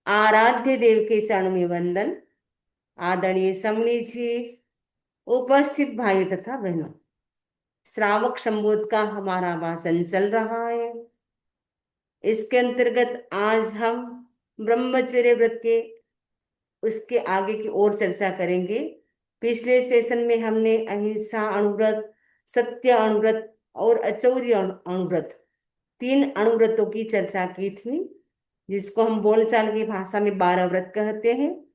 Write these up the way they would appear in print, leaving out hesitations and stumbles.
आराध्य देव के चरणों में वंदन। आदरणीय समणी जी, उपस्थित भाई तथा बहनों, श्रावक संबोध का हमारा भाषण चल रहा है। इसके अंतर्गत आज हम ब्रह्मचर्य व्रत के उसके आगे की ओर चर्चा करेंगे। पिछले सेशन में हमने अहिंसा अणुव्रत, सत्य अणुव्रत और अचौर्य अणुव्रत, तीन अणुव्रतों की चर्चा की थी, जिसको हम बोलचाल की भाषा में 12 व्रत कहते हैं।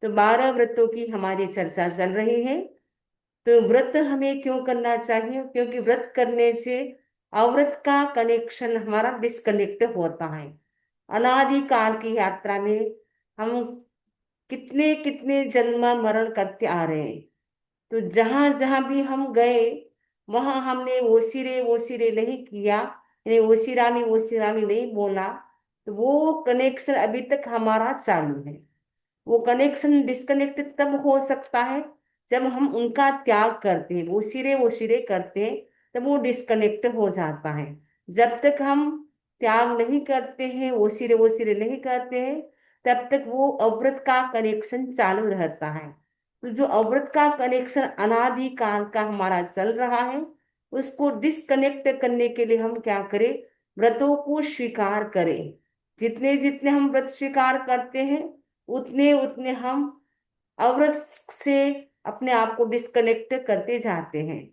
तो 12 व्रतों की हमारी चर्चा चल रही है। तो व्रत हमें क्यों करना चाहिए? क्योंकि व्रत करने से अव्रत का कनेक्शन हमारा डिस्कनेक्ट होता है। अनादि काल की यात्रा में हम कितने कितने जन्म मरण करते आ रहे हैं। तो जहां जहां भी हम गए, वहां हमने वो सिरे नहीं किया, यानी वो सिरामी नहीं बोला। तो वो कनेक्शन अभी तक हमारा चालू है। वो कनेक्शन डिस्कनेक्ट तब हो सकता है जब हम उनका त्याग करते हैं, वो सिरे करते हैं, तब वो डिस्कनेक्ट हो जाता है। जब तक हम त्याग नहीं करते हैं, वो सिरे नहीं करते हैं, तब तक वो अव्रत का कनेक्शन चालू रहता है। तो जो अव्रत का कनेक्शन अनादि काल का हमारा चल रहा है, उसको डिस्कनेक्ट करने के लिए हम क्या करें? व्रतों को स्वीकार करें। जितने जितने हम व्रत स्वीकार करते हैं, उतने उतने हम अवृत से अपने आप को डिस्कनेक्ट करते जाते हैं।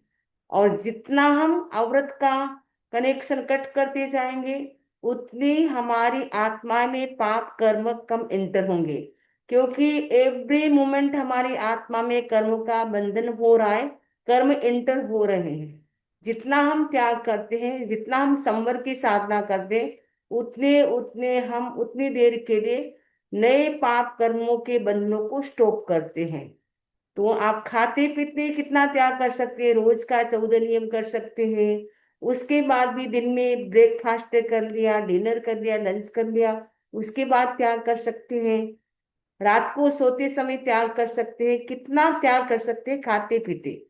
और जितना हम अवृत का कनेक्शन कट करते जाएंगे, उतनी हमारी आत्मा में पाप कर्म कम एंटर होंगे। क्योंकि एवरी मोमेंट हमारी आत्मा में कर्म का बंधन हो रहा है, कर्म एंटर हो रहे हैं। जितना हम त्याग करते हैं, जितना हम संवर की साधना करते हैं, उतने उतने हम उतनी देर के लिए नए पाप कर्मों के बंधनों को स्टॉप करते हैं। तो आप खाते पीते कितना त्याग कर सकते हैं? रोज का 14 नियम कर सकते हैं। उसके बाद भी दिन में ब्रेकफास्ट कर लिया, डिनर कर लिया, लंच कर लिया, उसके बाद त्याग कर सकते हैं। रात को सोते समय त्याग कर सकते हैं। कितना त्याग कर सकते हैं खाते पीते।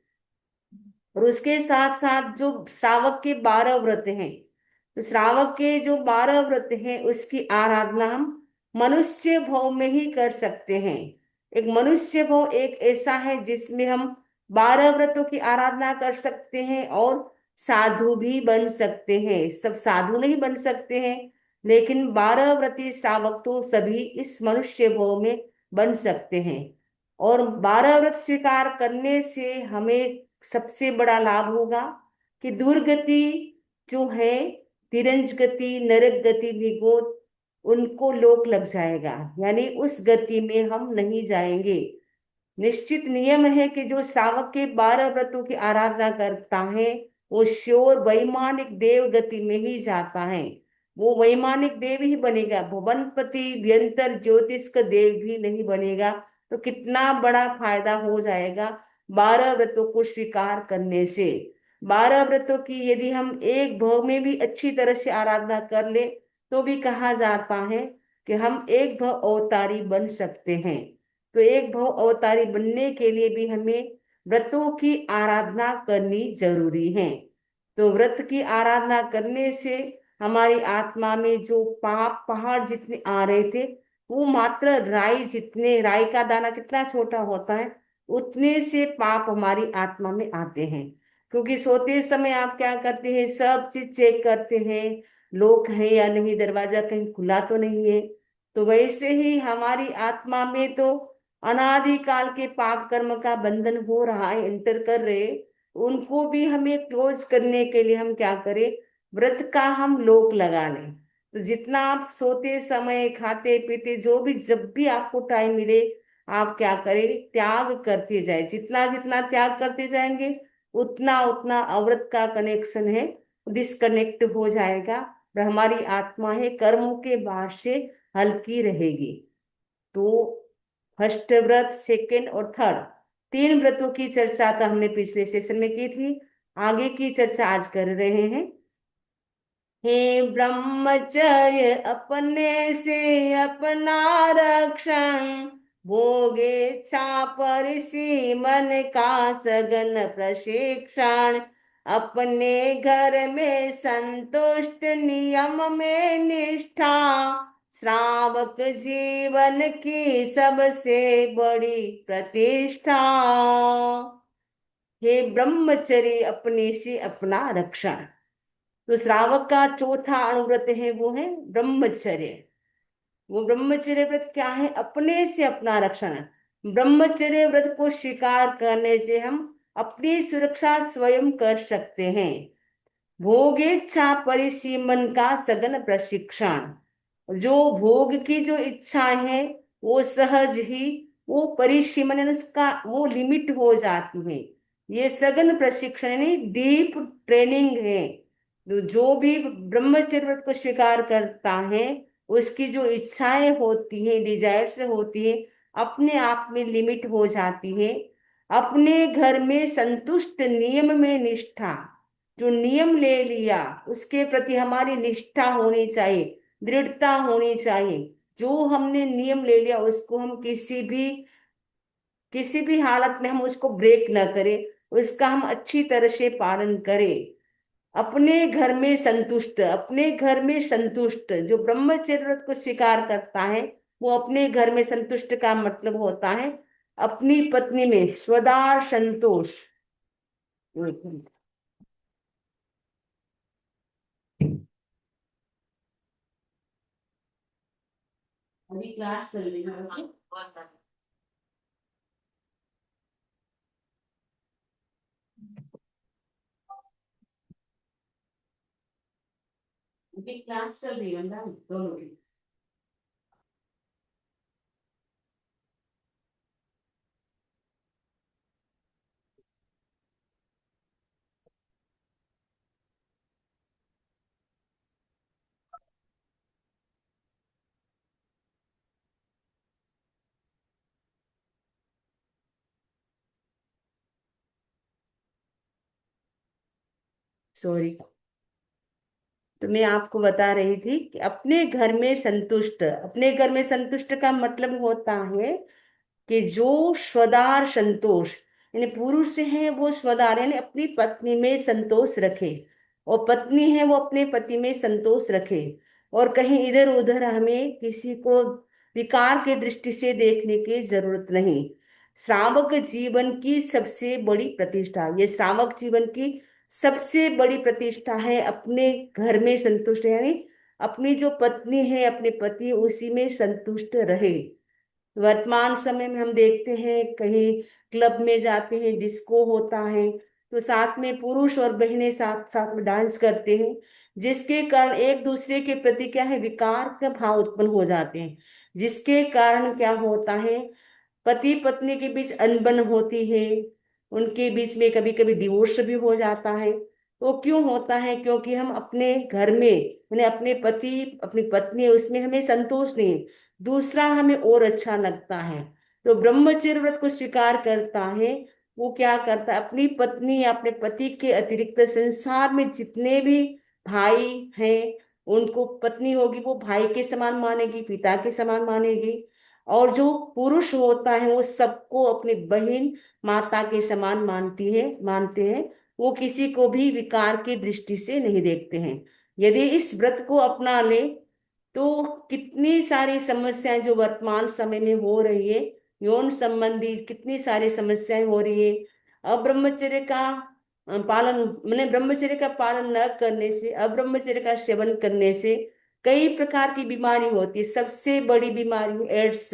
और उसके साथ साथ जो श्रावक के 12 व्रत हैं, तो श्रावक के जो 12 व्रत हैं, उसकी आराधना हम मनुष्य भाव में ही कर सकते हैं। एक मनुष्य भाव एक ऐसा है जिसमें हम 12 व्रतों की आराधना कर सकते हैं और साधु भी बन सकते हैं। सब साधु नहीं बन सकते हैं, लेकिन 12 व्रती श्रावक तो सभी इस मनुष्य भाव में बन सकते हैं। और 12 व्रत स्वीकार करने से हमें सबसे बड़ा लाभ होगा कि दुर्गति जो है, तिरंज गति, नरक गति, निगोद, उनको लोक लग जाएगा। यानी उस गति में हम नहीं जाएंगे। निश्चित नियम है कि जो श्रावक के 12 व्रतों की आराधना करता है, वो श्योर वैमानिक देव गति में ही जाता है। वो वैमानिक देव ही बनेगा, भुवनपति व्यंतर ज्योतिष का देव भी नहीं बनेगा। तो कितना बड़ा फायदा हो जाएगा 12 व्रतों को स्वीकार करने से। 12 व्रतों की यदि हम एक भाव में भी अच्छी तरह से आराधना कर ले, तो भी कहा जाता है कि हम एक भाव अवतारी बन सकते हैं। तो एक भाव अवतारी बनने के लिए भी हमें व्रतों की आराधना करनी जरूरी है। तो व्रत की आराधना करने से हमारी आत्मा में जो पाप पहाड़ जितने आ रहे थे, वो मात्र राई जितने, राई का दाना कितना छोटा होता है, उतने से पाप हमारी आत्मा में आते हैं। क्योंकि सोते समय आप क्या करते हैं? सब चीज चेक करते हैं, लोग हैं या नहीं, दरवाजा कहीं खुला तो नहीं है। तो वैसे ही हमारी आत्मा में तो अनादिकाल के पाप कर्म का बंधन हो रहा है, एंटर कर रहे। उनको भी हमें क्लोज करने के लिए हम क्या करें? व्रत का हम लोक लगा लें। तो जितना आप सोते समय, खाते पीते, जो भी जब भी आपको टाइम मिले, आप क्या करें? त्याग करते जाए। जितना जितना त्याग करते जाएंगे, उतना उतना अव्रत का कनेक्शन है, डिस्कनेक्ट हो जाएगा। और हमारी आत्मा है कर्मों के भार से हल्की रहेगी। तो फर्स्ट व्रत, सेकंड और थर्ड, तीन व्रतों की चर्चा तो हमने पिछले सेशन में की थी। आगे की चर्चा आज कर रहे हैं। हे ब्रह्मचर्य अपने से अपना रक्षण, भोगे इच्छा पर इसी मन का सघन प्रशिक्षण। अपने घर में संतुष्ट, नियम में निष्ठा, श्रावक जीवन की सबसे बड़ी प्रतिष्ठा है ब्रह्मचर्य, अपने से अपना रक्षण। तो श्रावक का चौथा अनुव्रत है वो है ब्रह्मचर्य। वो ब्रह्मचर्य व्रत क्या है? अपने से अपना रक्षण। ब्रह्मचर्य व्रत को स्वीकार करने से हम अपनी सुरक्षा स्वयं कर सकते हैं। भोगेच्छा परिसीमन का सघन प्रशिक्षण। जो भोग की जो इच्छा है वो सहज ही वो परिसीमन यानी उसका वो लिमिट हो जाती है। ये सघन प्रशिक्षण यानी डीप ट्रेनिंग है। तो जो भी ब्रह्मचर्य व्रत को स्वीकार करता है उसकी जो इच्छाएं होती हैं, डिजायर्स होती है, अपने आप में लिमिट हो जाती है। अपने घर में संतुष्ट, नियम में निष्ठा। जो नियम ले लिया उसके प्रति हमारी निष्ठा होनी चाहिए, दृढ़ता होनी चाहिए। जो हमने नियम ले लिया उसको हम किसी भी हालत में हम उसको ब्रेक न करें, उसका हम अच्छी तरह से पालन करें। अपने घर में संतुष्ट, अपने घर में संतुष्ट जो ब्रह्मचर्य व्रत को स्वीकार करता है वो अपने घर में संतुष्ट का मतलब होता है अपनी पत्नी में स्वदार संतोष। अभी क्लास चल रही है। अभी क्लास चल रही है ना दोनों की। सॉरी। तो मैं आपको बता रही थी कि अपने घर में संतुष्ट, अपने घर में संतुष्ट का मतलब होता है कि जो स्वदार संतोष, यानी पुरुष है वो स्वदार यानी अपनी पत्नी में संतोष रखे, और पत्नी है वो अपने पति में संतोष रखे, और कहीं इधर उधर हमें किसी को विकार की दृष्टि से देखने की जरूरत नहीं। श्रावक जीवन की सबसे बड़ी प्रतिष्ठा, ये श्रावक जीवन की सबसे बड़ी प्रतिष्ठा है अपने घर में संतुष्ट, यानी अपनी जो पत्नी है अपने पति उसी में संतुष्ट रहे। वर्तमान समय में हम देखते हैं कहीं क्लब में जाते हैं, डिस्को होता है, तो साथ में पुरुष और बहनें साथ साथ में डांस करते हैं, जिसके कारण एक दूसरे के प्रति क्या है विकार का भाव उत्पन्न हो जाते हैं। जिसके कारण क्या होता है, पति पत्नी के बीच अनबन होती है, उनके बीच में कभी कभी डिवोर्स भी हो जाता है। तो क्यों होता है? क्योंकि हम अपने घर में यानी अपने पति अपनी पत्नी उसमें हमें संतोष नहीं, दूसरा हमें और अच्छा लगता है। तो ब्रह्मचर्य व्रत को स्वीकार करता है वो क्या करता है, अपनी पत्नी या अपने पति के अतिरिक्त संसार में जितने भी भाई हैं उनको, पत्नी होगी वो भाई के समान मानेगी, पिता के समान मानेगी, और जो पुरुष होता है वो सबको अपनी बहन माता के समान मानते हैं। वो किसी को भी विकार की दृष्टि से नहीं देखते हैं। यदि इस व्रत को अपना ले तो कितनी सारी समस्याएं जो वर्तमान समय में हो रही है, यौन संबंधी कितनी सारी समस्याएं हो रही है, अब्रह्मचर्य का पालन मैंने ब्रह्मचर्य का पालन न करने से, अब्रह्मचर्य का सेवन करने से कई प्रकार की बीमारी होती है। सबसे बड़ी बीमारी एड्स,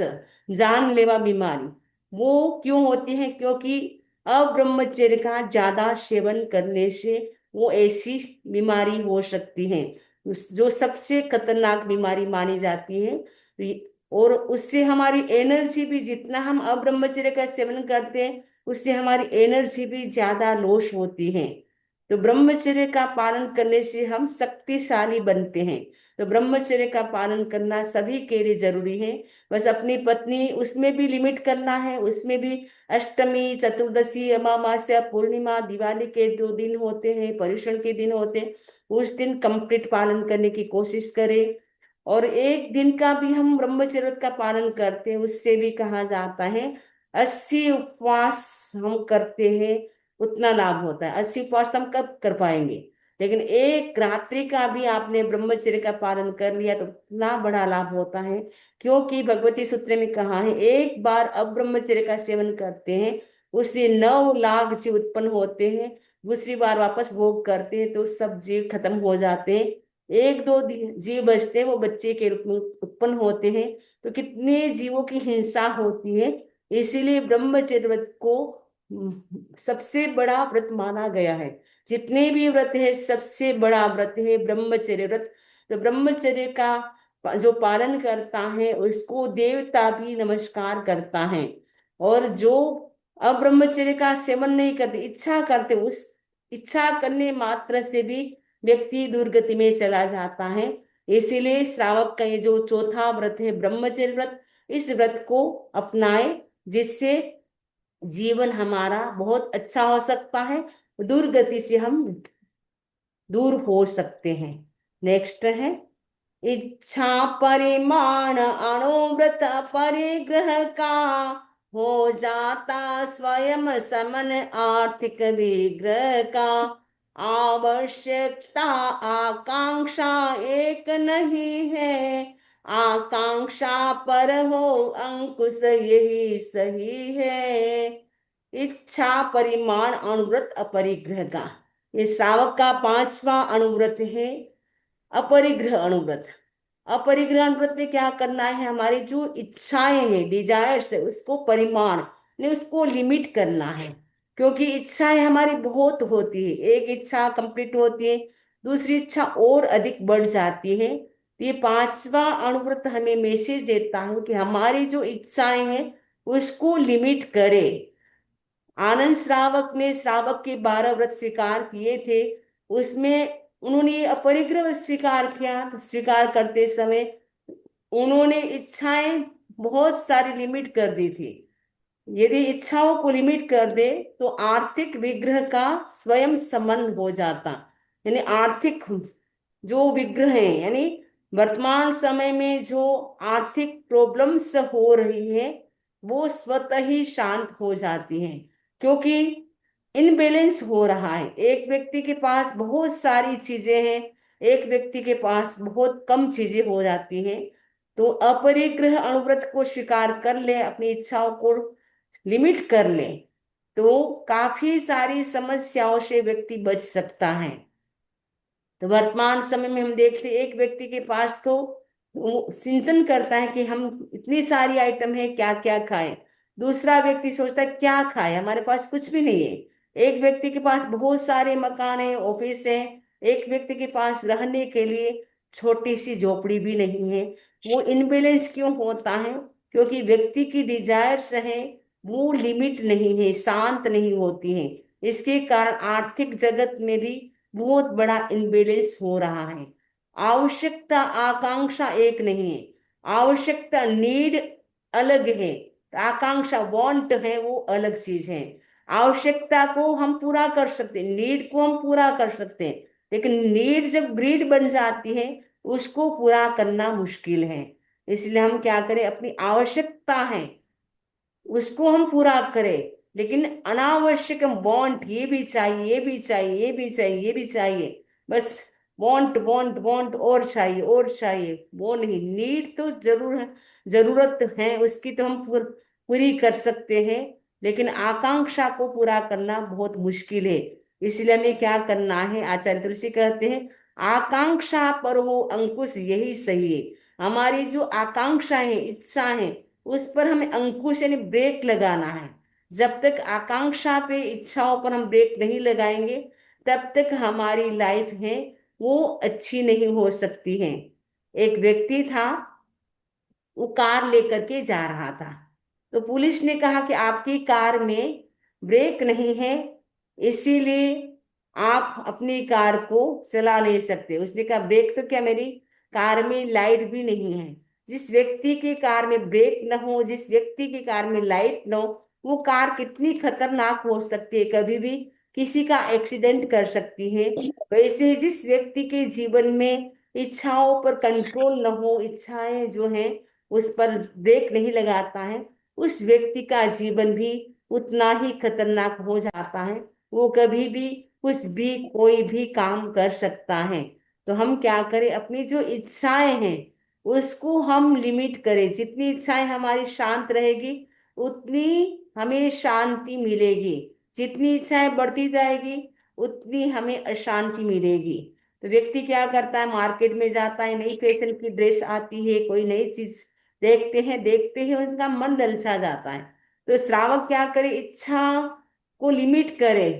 जानलेवा बीमारी। वो क्यों होती है? क्योंकि अब्रह्मचर्य का ज्यादा सेवन करने से वो ऐसी बीमारी हो सकती है जो सबसे खतरनाक बीमारी मानी जाती है। और उससे हमारी एनर्जी भी, जितना हम अब्रह्मचर्य का सेवन करते हैं उससे हमारी एनर्जी भी ज्यादा लॉस होती है। तो ब्रह्मचर्य का पालन करने से हम शक्तिशाली बनते हैं। तो ब्रह्मचर्य का पालन करना सभी के लिए जरूरी है। बस अपनी पत्नी उसमें भी लिमिट करना है, उसमें भी अष्टमी, चतुर्दशी, अमावस्या, पूर्णिमा, दिवाली के जो दिन होते हैं, पर्युषण के दिन होते हैं, उस दिन कंप्लीट पालन करने की कोशिश करें। और एक दिन का भी हम ब्रह्मचर्य का पालन करते हैं उससे भी कहा जाता है 80 उपवास हम करते हैं उतना लाभ होता है। 80 उपवास तो हम कब कर पाएंगे? लेकिन एक रात्रि का भी आपने ब्रह्मचर्य का पालन कर लिया तो इतना बड़ा लाभ होता है। क्योंकि भगवती सूत्र में कहा है, एक बार अब्रह्मचर्य का सेवन करते हैं उससे 9 लाख जीव उत्पन्न होते हैं, दूसरी बार वापस भोग करते हैं तो सब जीव खत्म हो जाते हैं, एक दो जीव बचते हैं, वो बच्चे के रूप में उत्पन्न होते हैं। तो कितने जीवों की हिंसा होती है। इसीलिए ब्रह्मचर्य व्रत को सबसे बड़ा व्रत माना गया है। जितने भी व्रत है सबसे बड़ा व्रत है ब्रह्मचर्य व्रत। तो ब्रह्मचर्य का जो पालन करता है उसको देवता भी नमस्कार करता है। और जो अब्रह्मचर्य का सेवन नहीं करते, इच्छा करते, उस इच्छा करने मात्र से भी व्यक्ति दुर्गति में चला जाता है। इसीलिए श्रावक का ये जो चौथा व्रत है ब्रह्मचर्य व्रत, इस व्रत को अपनाए, जिससे जीवन हमारा बहुत अच्छा हो सकता है, दुर्गति से हम दूर हो सकते हैं। नेक्स्ट है, इच्छा परिमाण अणुव्रत परिग्रह का हो जाता स्वयं समन आर्थिक विग्रह का। आवश्यकता आकांक्षा एक नहीं है, आकांक्षा पर हो अंकुश यही सही है। इच्छा परिमाण अणुव्रत अपरिग्रह का, ये सावक का 5वां अणुव्रत है, अपरिग्रह अणुव्रत। अपरिग्रह अणुव्रत में क्या करना है, हमारी जो इच्छाएं हैं, डिजायर्स है, उसको परिमाण ने उसको लिमिट करना है। क्योंकि इच्छाएं हमारी बहुत होती है, एक इच्छा कंप्लीट होती है दूसरी इच्छा और अधिक बढ़ जाती है। तो ये 5वां अणुव्रत हमें मैसेज देता है कि हमारी जो इच्छाएं हैं उसको लिमिट करें। आनंद श्रावक ने श्रावक के 12 व्रत स्वीकार किए थे, उसमें उन्होंने ये अपरिग्रह व्रत स्वीकार किया। तो स्वीकार करते समय उन्होंने इच्छाएं बहुत सारी लिमिट कर दी थी। यदि इच्छाओं को लिमिट कर दे तो आर्थिक विग्रह का स्वयं संबंध हो जाता। यानी आर्थिक जो विग्रह है, यानी वर्तमान समय में जो आर्थिक प्रॉब्लम्स हो रही है वो स्वतः ही शांत हो जाती हैं। क्योंकि इनबैलेंस हो रहा है, एक व्यक्ति के पास बहुत सारी चीजें हैं, एक व्यक्ति के पास बहुत कम चीजें हो जाती हैं। तो अपरिग्रह अणुव्रत को स्वीकार कर ले, अपनी इच्छाओं को लिमिट कर ले, तो काफी सारी समस्याओं से व्यक्ति बच सकता है। तो वर्तमान समय में हम देखते हैं, एक व्यक्ति के पास तो वो चिंतन करता है कि हम इतनी सारी आइटम है क्या क्या खाएं, दूसरा व्यक्ति सोचता है क्या खाए, हमारे पास कुछ भी नहीं है। एक व्यक्ति के पास बहुत सारे मकान है, ऑफिस है, एक व्यक्ति के पास रहने के लिए छोटी सी झोपड़ी भी नहीं है। वो इनबैलेंस क्यों होता है? क्योंकि व्यक्ति की डिजायर्स है वो लिमिट नहीं है, शांत नहीं होती है। इसके कारण आर्थिक जगत में भी बहुत बड़ा इनबैलेंस हो रहा है। आवश्यकता आकांक्षा एक नहीं है, आवश्यकता नीड अलग है, आकांक्षा वांट है वो अलग चीज है। आवश्यकता को हम पूरा कर सकते हैं, नीड को हम पूरा कर सकते हैं, लेकिन नीड जब ग्रीड बन जाती है उसको पूरा करना मुश्किल है। इसलिए हम क्या करें, अपनी आवश्यकता है उसको हम पूरा करें, लेकिन अनावश्यक वांट, ये भी चाहिए, ये भी चाहिए, ये भी चाहिए, ये भी चाहिए, बस वांट वांट वांट, और चाहिए और चाहिए, वो नहीं। नीड तो जरूर है, जरूरत है उसकी तो हम पूरी कर सकते हैं, लेकिन आकांक्षा को पूरा करना बहुत मुश्किल है। इसलिए हमें क्या करना है, आचार्य तुलसी कहते हैं, आकांक्षा पर हो अंकुश यही सही है। हमारी जो आकांक्षा है, इच्छा है, उस पर हमें अंकुश यानी ब्रेक लगाना है। जब तक आकांक्षा पे, इच्छाओं पर हम ब्रेक नहीं लगाएंगे तब तक हमारी लाइफ है वो अच्छी नहीं हो सकती है। एक व्यक्ति था, वो कार लेकर के जा रहा था, तो पुलिस ने कहा कि आपकी कार में ब्रेक नहीं है, इसीलिए आप अपनी कार को चला नहीं सकते। उसने कहा ब्रेक तो क्या, मेरी कार में लाइट भी नहीं है। जिस व्यक्ति की कार में ब्रेक न हो, जिस व्यक्ति की कार में लाइट न हो, वो कार कितनी खतरनाक हो सकती है, कभी भी किसी का एक्सीडेंट कर सकती है। वैसे ही जिस व्यक्ति के जीवन में इच्छाओं पर कंट्रोल न हो, इच्छाएं जो हैं उस पर ब्रेक नहीं लगाता है, उस व्यक्ति का जीवन भी उतना ही खतरनाक हो जाता है। वो कभी भी कुछ भी कोई भी काम कर सकता है। तो हम क्या करें, अपनी जो इच्छाएं हैं उसको हम लिमिट करें। जितनी इच्छाएं हमारी शांत रहेगी उतनी हमें शांति मिलेगी। जितनी इच्छाएं बढ़ती जाएगी उतनी हमें अशांति मिलेगी। तो व्यक्ति क्या करता है, मार्केट में जाता है, नई फैशन की ड्रेस आती है, कोई नई चीज देखते ही उनका मन ललचा जाता है। तो श्रावक क्या करे, इच्छा को लिमिट करे,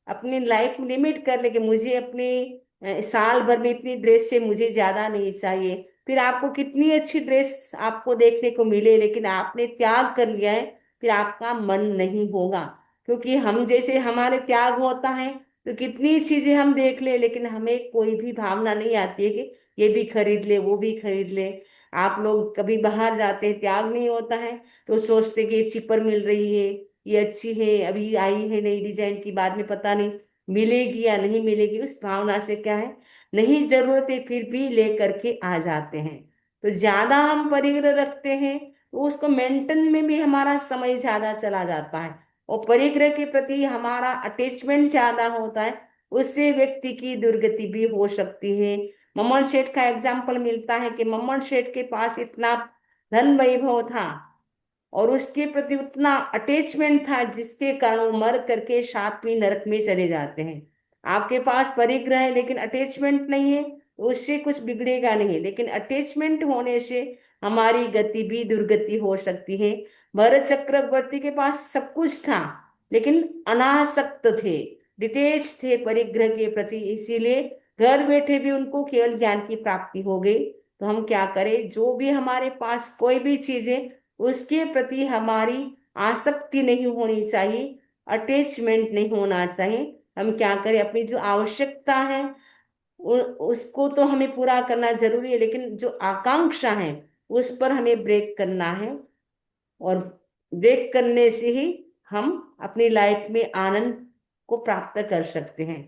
अपनी लाइफ में लिमिट कर ले कि मुझे अपने साल भर में इतनी ड्रेस से मुझे ज्यादा नहीं चाहिए। फिर आपको कितनी अच्छी ड्रेस आपको देखने को मिले, लेकिन आपने त्याग कर लिया है, फिर आपका मन नहीं होगा। क्योंकि हम जैसे हमारे त्याग होता है तो कितनी चीजें हम देख ले, लेकिन हमें कोई भी भावना नहीं आती है कि ये भी खरीद ले वो भी खरीद ले। आप लोग कभी बाहर जाते हैं, त्याग नहीं होता है तो सोचते कि ये चिपर मिल रही है, ये अच्छी है, अभी आई है नई डिजाइन की, बाद में पता नहीं मिलेगी या नहीं मिलेगी। उस भावना से क्या है, नहीं जरूरत है फिर भी ले करके आ जाते हैं। तो ज्यादा हम परिग्रह रखते हैं तो उसको मेंटेन में भी हमारा समय ज्यादा चला जाता है, और परिग्रह के प्रति हमारा अटैचमेंट ज्यादा होता है, उससे व्यक्ति की दुर्गति भी हो सकती है। मम्मल सेठ का एग्जाम्पल मिलता है कि मम्मल सेठ के पास इतना धन वैभव था और उसके प्रति उतना अटैचमेंट था जिसके कारण वो मर करके सातवीं नरक में चले जाते हैं। आपके पास परिग्रह है लेकिन अटैचमेंट नहीं है तो उससे कुछ बिगड़ेगा नहीं, लेकिन अटैचमेंट होने से हमारी गति भी दुर्गति हो सकती है। भरत चक्रवर्ती के पास सब कुछ था लेकिन अनासक्त थे, डिटेच थे परिग्रह के प्रति, इसीलिए घर बैठे भी उनको केवल ज्ञान की प्राप्ति हो गई। तो हम क्या करें, जो भी हमारे पास कोई भी चीज है उसके प्रति हमारी आसक्ति नहीं होनी चाहिए, अटैचमेंट नहीं होना चाहिए। हम क्या करें, अपनी जो आवश्यकता है उसको तो हमें पूरा करना जरूरी है, लेकिन जो आकांक्षा है उस पर हमें ब्रेक करना है। और ब्रेक करने से ही हम अपनी लाइफ में आनंद को प्राप्त कर सकते हैं।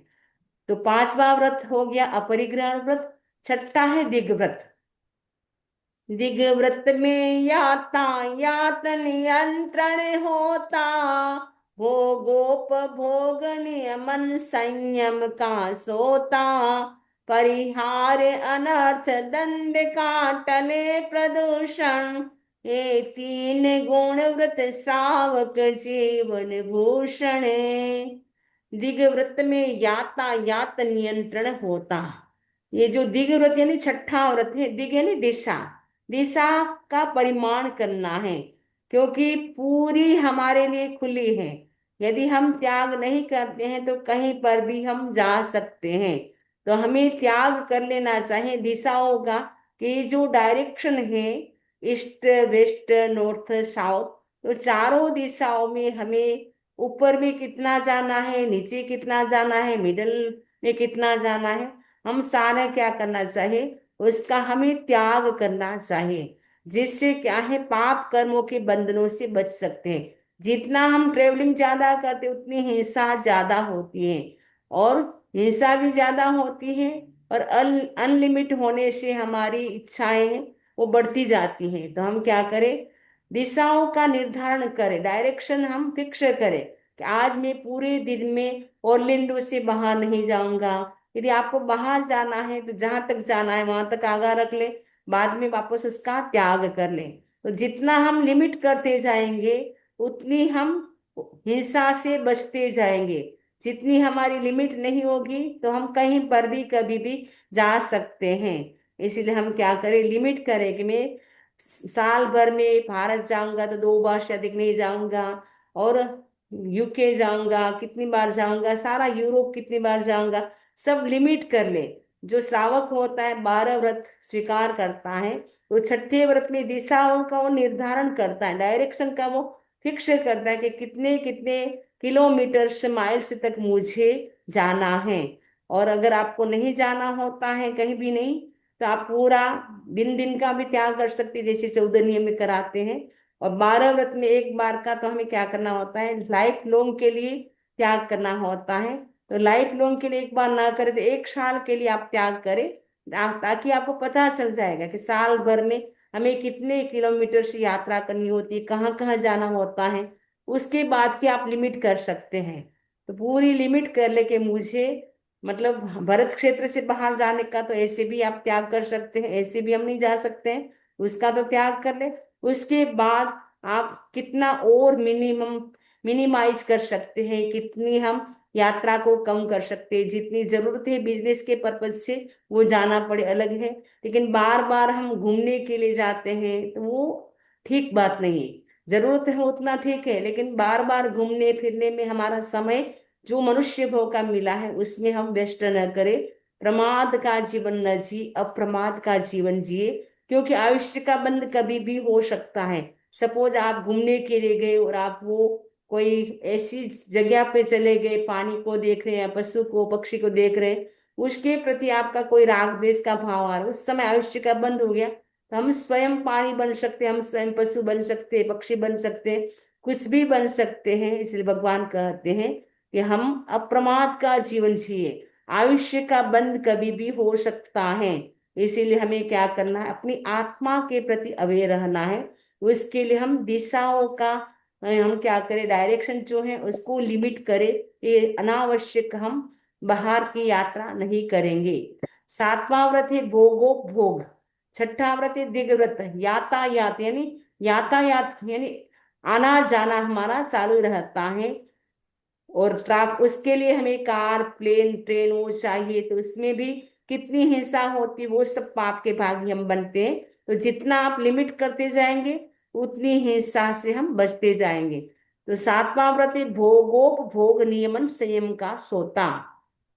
तो पांचवा व्रत हो गया अपरिग्रहण व्रत। छठा है दिग्व्रत। दिग्व्रत में यातायात नियंत्रण होता, भोगोपभोग नियमन संयम का सोता, परिहार अनर्थ दंड का टले प्रदूषण, ये तीन गुण व्रत श्रावक जीवन भूषण। दिग्व्रत में यातायात नियंत्रण होता। ये जो दिग व्रत यानी छठा व्रत है, दिग यानी दिशा, दिशा का परिमाण करना है, क्योंकि पूरी हमारे लिए खुली है। यदि हम त्याग नहीं करते हैं तो कहीं पर भी हम जा सकते हैं। तो हमें त्याग कर लेना चाहिए दिशाओं का, कि जो डायरेक्शन है ईस्ट वेस्ट नॉर्थ साउथ, तो चारों दिशाओं में हमें ऊपर में कितना जाना है, नीचे कितना जाना है, मिडल में कितना जाना है, हम सारा क्या करना चाहिए, उसका हमें त्याग करना चाहिए। जिससे क्या है, पाप कर्मों के बंधनों से बच सकते हैं। जितना हम ट्रेवलिंग ज्यादा करते उतनी हिंसा ज्यादा होती है, और हिंसा भी ज्यादा होती है, और अनलिमिट होने से हमारी इच्छाएं हैं वो बढ़ती जाती हैं। तो हम क्या करें, दिशाओं का निर्धारण करें, डायरेक्शन हम फिक्स करें कि आज मैं पूरे दिन में ओरलैंडो से बाहर नहीं जाऊंगा। यदि आपको बाहर जाना है तो जहां तक जाना है वहां तक आगा रख ले, बाद में वापस उसका त्याग कर ले। तो जितना हम लिमिट करते जाएंगे उतनी हम हिंसा से बचते जाएंगे। जितनी हमारी लिमिट नहीं होगी तो हम कहीं पर भी कभी भी जा सकते हैं। इसीलिए हम क्या करें, लिमिट करें कि मैं साल भर में भारत जाऊंगा तो 2 बार से अधिक नहीं जाऊंगा, और यूके जाऊंगा कितनी बार जाऊंगा, सारा यूरोप कितनी बार जाऊंगा, सब लिमिट कर ले। जो श्रावक होता है 12 व्रत स्वीकार करता है, तो छठे व्रत में दिशाओं का वो निर्धारण करता है, डायरेक्शन का वो फिक्स करता है कि कितने कितने किलोमीटर से माइल्स तक मुझे जाना है। और अगर आपको नहीं जाना होता है कहीं भी नहीं, तो आप पूरा दिन दिन का भी त्याग कर सकते हैं, जैसे 14 नियम में कराते हैं। और 12 व्रत में एक बार का तो हमें क्या करना होता है, लाइफ लॉन्ग के लिए त्याग करना होता है। तो लाइफ लॉन्ग के लिए एक बार ना करें तो 1 साल के लिए आप त्याग करें, ताकि आपको पता चल जाएगा कि साल भर में हमें कितने किलोमीटर से यात्रा करनी होती है, कहाँ कहाँ जाना होता है। उसके बाद की आप लिमिट कर सकते हैं। तो पूरी लिमिट कर ले कि मुझे मतलब भरत क्षेत्र से बाहर जाने का तो ऐसे भी आप त्याग कर सकते हैं, ऐसे भी हम नहीं जा सकते हैं, उसका तो त्याग कर ले। उसके बाद आप कितना और मिनिमाइज कर सकते हैं, कितनी हम यात्रा को कम कर सकते हैं, जितनी जरूरत है बिजनेस के पर्पज से वो जाना पड़े अलग है, लेकिन बार बार हम घूमने के लिए जाते हैं तो वो ठीक बात नहीं है। जरूरत है उतना ठीक है, लेकिन बार बार घूमने फिरने में हमारा समय जो मनुष्य भोग का मिला है उसमें हम व्यस्त न करें। प्रमाद का जीवन न जी, अप्रमाद का जीवन जिए, क्योंकि आयुष्य का बंध कभी भी हो सकता है। सपोज आप घूमने के लिए गए और आप वो कोई ऐसी जगह पे चले गए, पानी को देख रहे हैं, पशु को पक्षी को देख रहे हैं, उसके प्रति आपका कोई राग द्वेष का भाव आ रहा है, उस समय आयुष्य का बंध हो गया। तो हम स्वयं पानी बन सकते हैं, हम स्वयं पशु बन सकते हैं, पक्षी बन सकते हैं, कुछ भी बन सकते हैं। इसलिए भगवान कहते हैं कि हम अप्रमाद का जीवन जिए, आयुष्य का बंध कभी भी हो सकता है। इसीलिए हमें क्या करना है, अपनी आत्मा के प्रति अवेयर रहना है। उसके लिए हम दिशाओं का हम क्या करें, डायरेक्शन जो है उसको लिमिट करें, ये अनावश्यक हम बाहर की यात्रा नहीं करेंगे। सातवां व्रत है भोगोपभोग। छठा व्रत है दिग व्रत, यातायात यातायात यानी आना जाना हमारा चालू रहता है। और ट्राफ उसके लिए हमें कार प्लेन ट्रेन वो चाहिए, तो उसमें भी कितनी हिंसा होती है, वो सब पाप के भागी हम बनते हैं। तो जितना आप लिमिट करते जाएंगे उतनी हिंसा से हम बचते जाएंगे। तो सातवां व्रत है भोगोपभोग नियमन संयम का सोता।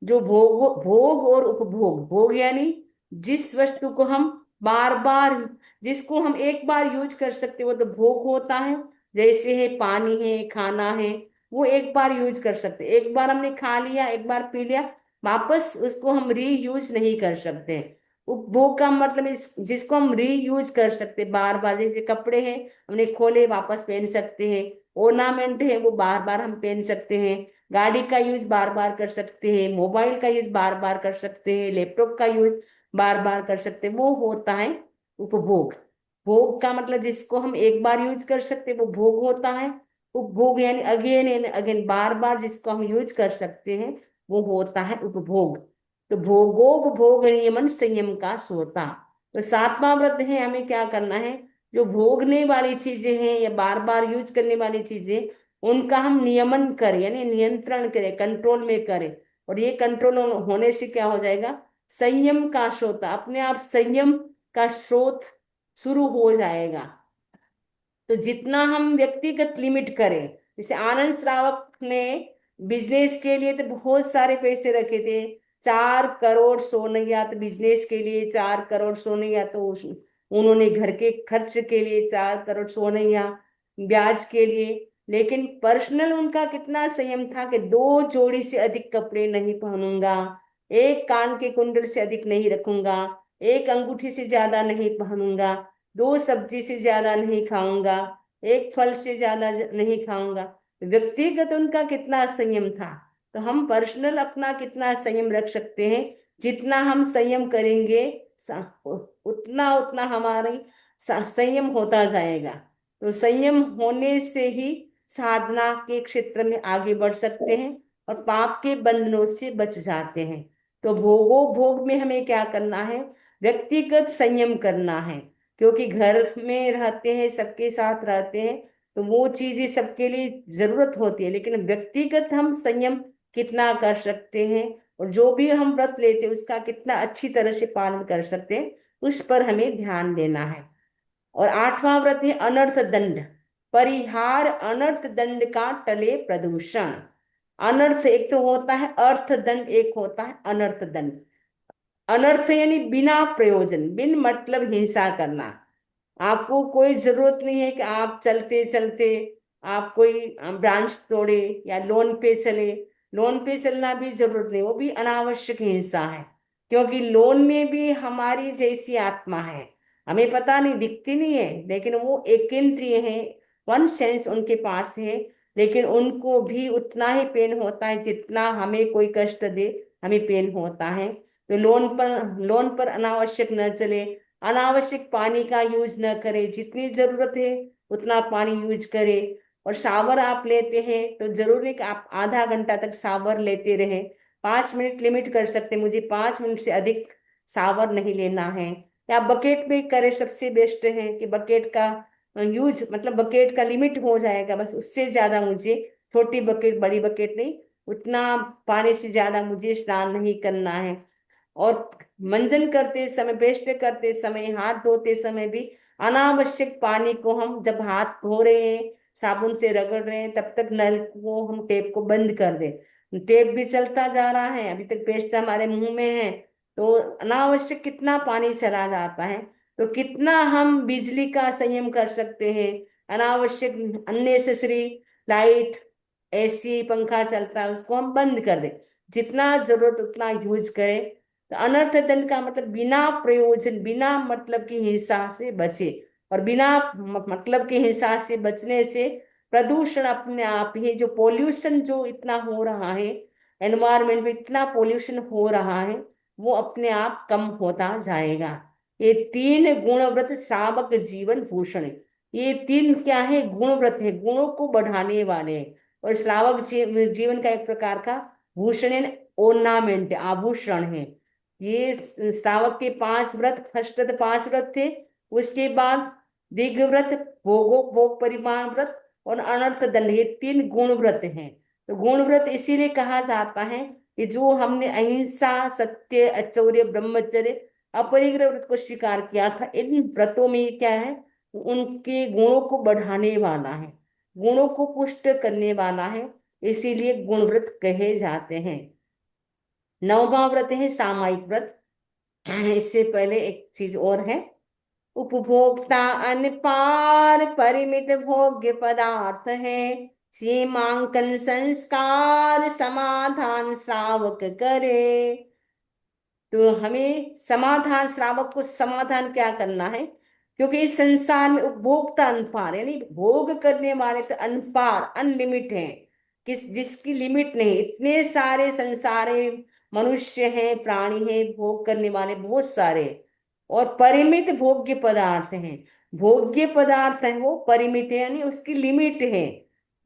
जो भोग और उपभोग, भोग यानी जिस वस्तु को हम बार बार, जिसको हम एक बार यूज कर सकते वो तो भोग होता है। जैसे है पानी है, खाना है, वो एक बार यूज कर सकते, एक बार हमने खा लिया, एक बार पी लिया, वापस उसको हम री यूज नहीं कर सकते। उपभोग का मतलब जिसको हम री यूज कर सकते बार बार, जैसे कपड़े हैं हमने खोले वापस पहन सकते हैं, ornament है वो बार बार हम पहन सकते हैं, गाड़ी का यूज बार बार कर सकते हैं, मोबाइल का यूज बार बार कर सकते हैं, लैपटॉप का यूज बार बार कर सकते हैं, वो होता है उपभोग। भोग का मतलब जिसको हम एक बार यूज कर सकते हैं वो भोग होता है। उपभोग यानी अगेन एंड अगेन, बार बार जिसको हम यूज कर सकते हैं वो होता है उपभोग। तो भोगोपभोग नियमन संयम का सोता। तो सातवां व्रत है, हमें क्या करना है, जो भोगने वाली चीजें हैं या बार बार यूज करने वाली चीजें, उनका हम नियमन करें यानी नियंत्रण करें, कंट्रोल में करें। और ये कंट्रोल होने से क्या हो जाएगा, संयम का सोता, अपने आप संयम का स्रोत शुरू हो जाएगा। तो जितना हम व्यक्तिगत लिमिट करें, जैसे आनंद श्रावक ने बिजनेस के लिए तो बहुत सारे पैसे रखे थे, 4 करोड़ सोनैया, तो बिजनेस के लिए 4 करोड़ सोनैया, तो उन्होंने घर के खर्च के लिए 4 करोड़ सोनैया, ब्याज के लिए। लेकिन पर्सनल उनका कितना संयम था कि 2 जोड़ी से अधिक कपड़े नहीं पहनूंगा, एक कान के कुंडल से अधिक नहीं रखूंगा, एक अंगूठी से ज्यादा नहीं पहनूंगा, 2 सब्जी से ज्यादा नहीं खाऊंगा, एक फल से ज्यादा नहीं खाऊंगा। व्यक्तिगत उनका कितना संयम था। तो हम पर्सनल अपना कितना संयम रख सकते हैं, जितना हम संयम करेंगे उतना उतना हमारी संयम होता जाएगा। तो संयम होने से ही साधना के क्षेत्र में आगे बढ़ सकते हैं और पाप के बंधनों से बच जाते हैं। तो भोगो भोग में हमें क्या करना है, व्यक्तिगत संयम करना है, क्योंकि घर में रहते हैं, सबके साथ रहते हैं, तो वो चीजें सबके लिए जरूरत होती है, लेकिन व्यक्तिगत हम संयम कितना कर सकते हैं और जो भी हम व्रत लेते हैं उसका कितना अच्छी तरह से पालन कर सकते हैं, उस पर हमें ध्यान देना है। और आठवां व्रत है अनर्थ दंड परिहार। अनर्थ दंड का टले प्रदूषण। अनर्थ एक तो होता है अर्थ दंड, एक होता है अनर्थ दंड। अनर्थ यानी बिना प्रयोजन, बिन मतलब हिंसा करना। आपको कोई जरूरत नहीं है कि आप चलते चलते आप कोई ब्रांच तोड़े या लोन पे चले, लोन पे चलना भी जरूरत नहीं, वो भी अनावश्यक हिंसा है। क्योंकि लोन में भी हमारी जैसी आत्मा है, हमें पता नहीं, दिखती नहीं है, लेकिन वो एक इंद्रिय है, वन सेंस उनके पास है, लेकिन उनको भी उतना ही पेन होता है जितना हमें कोई कष्ट दे हमें पेन होता है। तो लोन पर अनावश्यक न चले, अनावश्यक पानी का यूज न करे, जितनी जरूरत है उतना पानी यूज करे। और शावर आप लेते हैं तो जरूरी कि आप आधा घंटा तक शावर लेते रहे। 5 मिनट लिमिट कर सकते हैं, मुझे 5 मिनट से अधिक शावर नहीं लेना है। या बकेट में करें, सबसे बेस्ट है कि बकेट का यूज, मतलब बकेट का लिमिट हो जाएगा बस, उससे ज्यादा मुझे, छोटी बकेट बड़ी बकेट नहीं, उतना पानी से ज्यादा मुझे स्नान नहीं करना है। और मंजन करते समय, ब्रश करते समय, हाथ धोते समय भी अनावश्यक पानी को हम, जब हाथ धो रहे हैं, साबुन से रगड़ रहे हैं, तब तक नल को हम, टैप को बंद कर दें। टैप भी चलता जा रहा है, अभी तक पेस्ट हमारे मुंह में है, तो अनावश्यक कितना पानी चला जाता है। तो कितना हम बिजली का संयम कर सकते हैं, अनावश्यक अननेसेसरी लाइट, एसी, पंखा चलता है उसको हम बंद कर दें, जितना जरूरत उतना यूज करें। तो अनर्थ दंड का मतलब बिना प्रयोजन, बिना मतलब की हिंसा से बचे। और बिना मतलब की हिंसा से बचने से प्रदूषण अपने आप ही, जो पोल्यूशन जो इतना हो रहा है, एनवायरमेंट में इतना पोल्यूशन हो रहा है, वो अपने आप कम होता जाएगा। ये 3 गुणव्रत श्रावक जीवन भूषण है। ये 3 क्या है? गुणव्रत है, गुणों को बढ़ाने वाले हैं। और श्रावक जीवन का एक प्रकार का भूषण, ओर्नामेंट, आभूषण है। ये श्रावक के 5 व्रत, फर्स्ट 5 व्रत थे। उसके बाद दीर्घ व्रत, भोग परिमाण व्रत और अनर्थ दंड, ये 3 गुण व्रत हैं। तो गुण व्रत इसीलिए कहा जाता है कि जो हमने अहिंसा, सत्य, अचौर्य, ब्रह्मचर्य, अपरिग्रह व्रत को स्वीकार किया था, इन व्रतों में ये क्या है? उनके गुणों को बढ़ाने वाला है, गुणों को पुष्ट करने वाला है, इसीलिए गुण व्रत कहे जाते हैं। 9वां व्रत है सामायिक व्रत। इससे पहले एक चीज और है, उपभोक्ता अनपार परिमित भोग्य पदार्थ है, सीमांकन संस्कार समाधान श्रावक करे। तो हमें समाधान, श्रावक को समाधान क्या करना है? क्योंकि इस संसार में उपभोक्ता अनपार, यानी भोग करने वाले तो अनपार, अनलिमिट हैं, जिसकी लिमिट नहीं। इतने सारे संसार में मनुष्य हैं, प्राणी हैं, भोग करने वाले बहुत सारे। और परिमित भोग्य पदार्थ हैं, भोग्य पदार्थ है वो परिमित है, यानी उसकी लिमिट है,